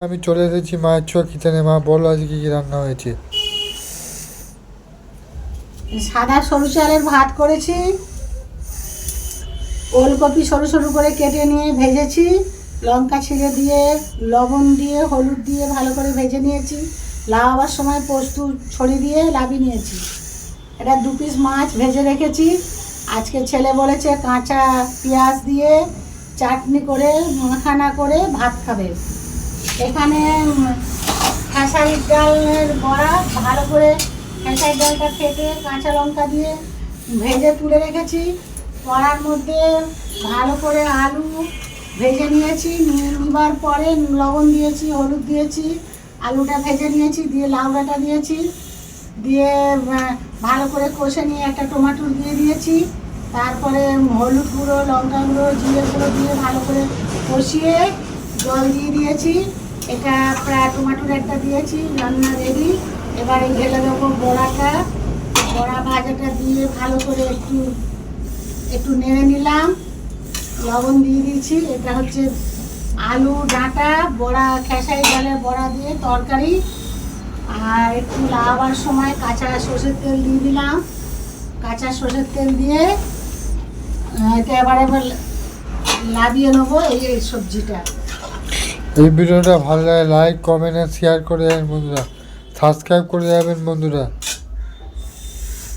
আমি চলে এসেছি মায়ের ছোঁয়া কিচেনে। মা বলো আজকে কি কি রান্না হয়েছে। সাদা সরু চালের ভাত করেছি, ওলকপি সরু সরু করে কেটে নিয়ে ভেজেছি, লঙ্কা ছিঁড়ে দিয়ে লবণ দিয়ে হলুদ দিয়ে ভালো করে ভেজে নিয়েছি। লাগাবার সময় পোস্ত ছড়িয়ে দিয়ে লাবিয়ে নিয়েছি। এটা 2 পিস মাছ ভেজে রেখেছি। আজকে ছেলে বলেছে কাঁচা পেঁয়াজ দিয়ে চাটনি করে মাখানা করে ভাত খাবে। এখানে খেসারির ডালের বড়া, ভালো করে খেসারির ডালটা কেটে কাঁচা লঙ্কা দিয়ে ভেজে তুলে রেখেছি। কড়ার মধ্যে ভালো করে আলু ভেজে নিয়েছি, নেবার পরে লবণ দিয়েছি, হলুদ দিয়েছি, আলুটা ভেজে নিয়েছি, দিয়ে লাউডাটা দিয়েছি, দিয়ে ভালো করে কষে নিয়ে একটা টমেটো দিয়ে দিয়েছি। তারপরে হলুদ গুঁড়ো, লঙ্কা গুঁড়ো, জিরে গুঁড়ো দিয়ে ভালো করে কষিয়ে জল দিয়ে দিয়েছি। এটা প্রায় টমেটোর একটা দিয়েছি, রান্না রেডি। এবারে ঢেলে দেবো বড়াটা। বড়া ভাজাটা দিয়ে ভালো করে একটু একটু নেড়ে নিলাম, লবণ দিয়ে দিয়েছি। এটা হচ্ছে আলু ডাঁটা বড়া, খেসারি ডালের বড়া দিয়ে তরকারি। আর একটু লাগাবার সময় কাঁচা সর্ষের তেল দিয়ে দিলাম। কাঁচা সর্ষের তেল দিয়ে এটা এবারে লাবিয়ে নেবো এই সবজিটা। এই ভিডিওটা ভালো লাগে লাইক কমেন্ট আর শেয়ার করে যাবেন বন্ধুরা, সাবস্ক্রাইব করে যাবেন বন্ধুরা।